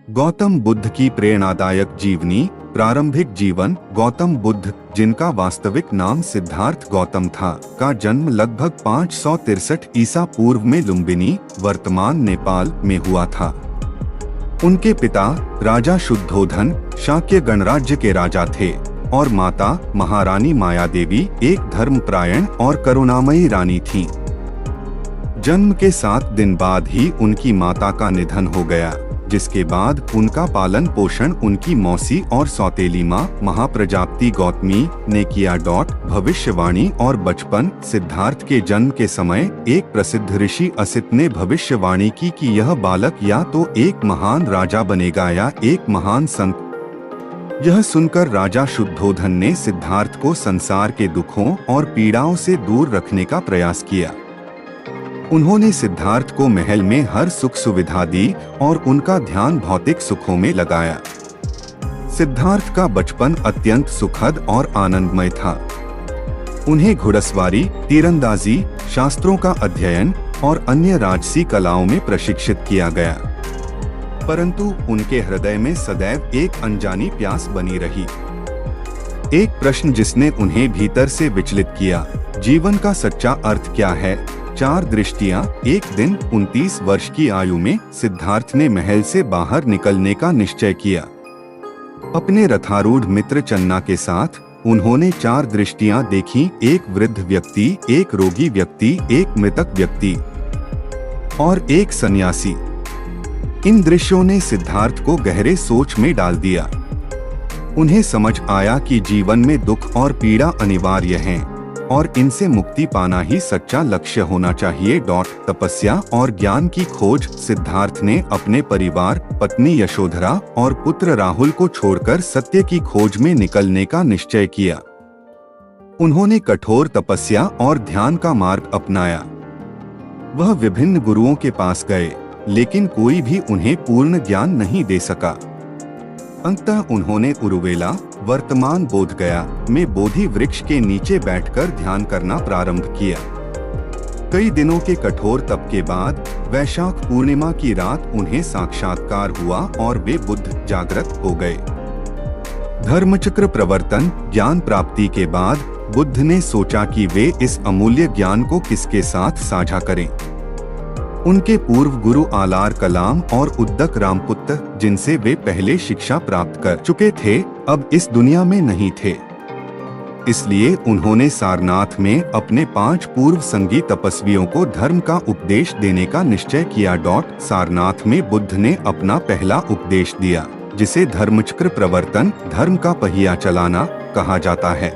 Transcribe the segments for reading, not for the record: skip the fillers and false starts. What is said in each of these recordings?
गौतम बुद्ध की प्रेरणादायक जीवनी। प्रारंभिक जीवन। गौतम बुद्ध, जिनका वास्तविक नाम सिद्धार्थ गौतम था, का जन्म लगभग 563 ईसा पूर्व में लुम्बिनी, वर्तमान नेपाल में हुआ था। उनके पिता राजा शुद्धोधन शाक्य गणराज्य के राजा थे और माता महारानी मायादेवी एक धर्मपरायण और करुणामयी रानी थीं। जन्म के 7 दिन बाद ही उनकी माता का निधन हो गया, जिसके बाद उनका पालन पोषण उनकी मौसी और सौतेली माँ महाप्रजापति गौतमी ने किया। भविष्यवाणी और बचपन। सिद्धार्थ के जन्म के समय एक प्रसिद्ध ऋषि असित ने भविष्यवाणी की कि यह बालक या तो एक महान राजा बनेगा या एक महान संत। यह सुनकर राजा शुद्धोधन ने सिद्धार्थ को संसार के दुखों और पीड़ाओं से दूर रखने का प्रयास किया। उन्होंने सिद्धार्थ को महल में हर सुख सुविधा दी और उनका ध्यान भौतिक सुखों में लगाया। सिद्धार्थ का बचपन अत्यंत सुखद और आनंदमय था। उन्हें घुड़सवारी, तीरंदाजी, शास्त्रों का अध्ययन और अन्य राजसी कलाओं में प्रशिक्षित किया गया, परंतु उनके हृदय में सदैव एक अनजानी प्यास बनी रही। एक प्रश्न जिसने उन्हें भीतर से विचलित किया, जीवन का सच्चा अर्थ क्या है? 4 दृष्टियां। एक दिन 29 वर्ष की आयु में सिद्धार्थ ने महल से बाहर निकलने का निश्चय किया। अपने रथारूढ़ मित्र चन्ना के साथ उन्होंने 4 दृष्टियां देखी, एक वृद्ध व्यक्ति, एक रोगी व्यक्ति, एक मृतक व्यक्ति और एक सन्यासी। इन दृश्यों ने सिद्धार्थ को गहरे सोच में डाल दिया। उन्हें समझ आया कि जीवन में दुख और पीड़ा अनिवार्य हैं और इनसे मुक्ति पाना ही सच्चा लक्ष्य होना चाहिए। तपस्या और ज्ञान की खोज। सिद्धार्थ ने अपने परिवार, पत्नी यशोधरा और पुत्र राहुल को छोड़कर सत्य की खोज में निकलने का निश्चय किया। उन्होंने कठोर तपस्या और ध्यान का मार्ग अपनाया। वह विभिन्न गुरुओं के पास गए, लेकिन कोई भी उन्हें पूर्ण ज्ञान नहीं दे सका। अंततः उन्होंने उरुवेला, वर्तमान बोधगया में बोधि वृक्ष के नीचे बैठकर ध्यान करना प्रारंभ किया। कई दिनों के कठोर तप के बाद वैशाख पूर्णिमा की रात उन्हें साक्षात्कार हुआ और वे बुद्ध जागृत हो गए। धर्मचक्र प्रवर्तन। ज्ञान प्राप्ति के बाद बुद्ध ने सोचा कि वे इस अमूल्य ज्ञान को किसके साथ साझा करें। उनके पूर्व गुरु आलार कलाम और उद्दक रामपुत्र, जिनसे वे पहले शिक्षा प्राप्त कर चुके थे, अब इस दुनिया में नहीं थे। इसलिए उन्होंने सारनाथ में अपने 5 पूर्व संगी तपस्वियों को धर्म का उपदेश देने का निश्चय किया। सारनाथ में बुद्ध ने अपना पहला उपदेश दिया, जिसे धर्मचक्र प्रवर्तन, धर्म का पहिया चलाना कहा जाता है।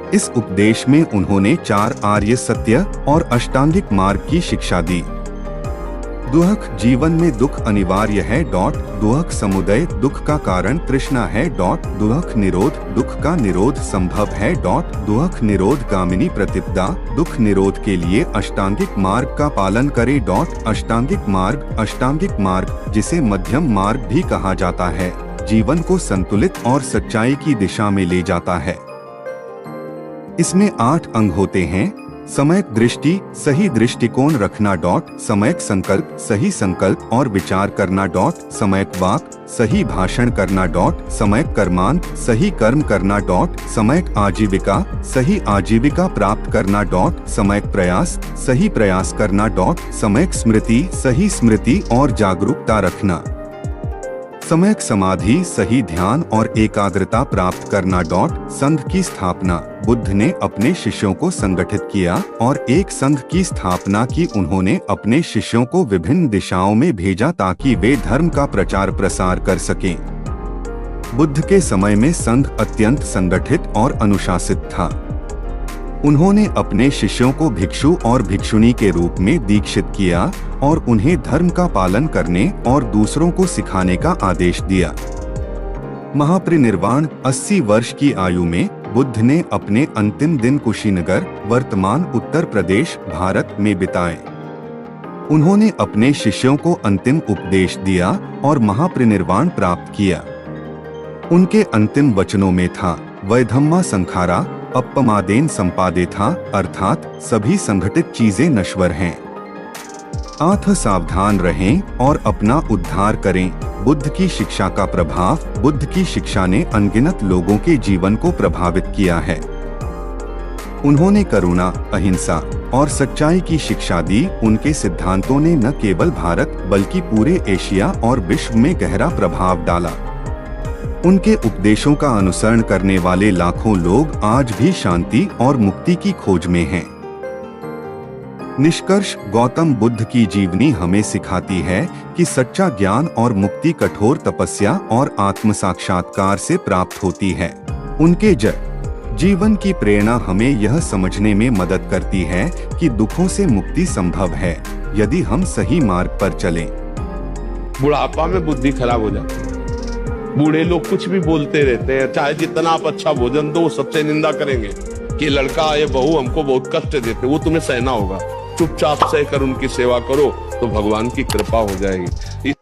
इस उपदेश में उन्होंने 4 आर्य सत्य और अष्टांगिक मार्ग की शिक्षा दी। दुख। जीवन में दुख अनिवार्य है। दुख समुदय। दुख का कारण तृष्णा है। दुख निरोध। दुख का निरोध संभव है। दुख निरोध गामिनी प्रतिपदा। दुख निरोध के लिए अष्टांगिक मार्ग का पालन करे। अष्टांगिक मार्ग, जिसे मध्यम मार्ग भी कहा जाता है, जीवन को संतुलित और सच्चाई की दिशा में ले जाता है। इसमें 8 अंग होते हैं। सम्यक दृष्टि, सही दृष्टिकोण रखना। सम्यक संकल्प, सही संकल्प और विचार करना। सम्यक वाक, सही भाषण करना। सम्यक कर्मांत, सही कर्म करना। सम्यक आजीविका, सही आजीविका प्राप्त करना। सम्यक प्रयास, सही प्रयास करना। सम्यक स्मृति, सही स्मृति और जागरूकता रखना। सम्यक समाधि, सही ध्यान और एकाग्रता प्राप्त करना। संघ की स्थापना। बुद्ध ने अपने शिष्यों को संगठित किया और एक संघ की स्थापना की। उन्होंने अपने शिष्यों को विभिन्न दिशाओं में भेजा ताकि वे धर्म का प्रचार प्रसार कर सकें। बुद्ध के समय में संघ अत्यंत संगठित और अनुशासित था। उन्होंने अपने शिष्यों को भिक्षु और भिक्षुणी के रूप में दीक्षित किया और उन्हें धर्म का पालन करने और दूसरों को सिखाने का आदेश दिया। महापरिनिर्वाण। 80 वर्ष की आयु में बुद्ध ने अपने अंतिम दिन कुशीनगर, वर्तमान उत्तर प्रदेश, भारत में बिताए। उन्होंने अपने शिष्यों को अंतिम उपदेश दिया और महापरिनिर्वाण प्राप्त किया। उनके अंतिम वचनों में था, वैधम्मा संखारा अपमादेन संपादे था, अर्थात सभी संगठित चीजें नश्वर हैं। आत्म सावधान रहें और अपना उद्धार करें। बुद्ध की शिक्षा का प्रभाव। बुद्ध की शिक्षा ने अनगिनत लोगों के जीवन को प्रभावित किया है। उन्होंने करुणा, अहिंसा और सच्चाई की शिक्षा दी। उनके सिद्धांतों ने न केवल भारत बल्कि पूरे एशिया और विश्व में गहरा प्रभाव डाला। उनके उपदेशों का अनुसरण करने वाले लाखों लोग आज भी शांति और मुक्ति की खोज में हैं। निष्कर्ष, गौतम बुद्ध की जीवनी हमें सिखाती है कि सच्चा ज्ञान और मुक्ति कठोर तपस्या और आत्म साक्षात्कार से प्राप्त होती है। उनके जीवन की प्रेरणा हमें यह समझने में मदद करती है कि दुखों से मुक्ति संभव है यदि हम सही मार्ग पर चलें। बुढ़ापा में बुद्धि खराब हो जाती है। बूढ़े लोग कुछ भी बोलते रहते हैं, चाहे जितना आप अच्छा भोजन दो, सबसे निंदा करेंगे कि लड़का ये बहू हमको बहुत कष्ट देते, वो तुम्हें सहना होगा। चुपचाप सहकर उनकी सेवा करो तो भगवान की कृपा हो जाएगी।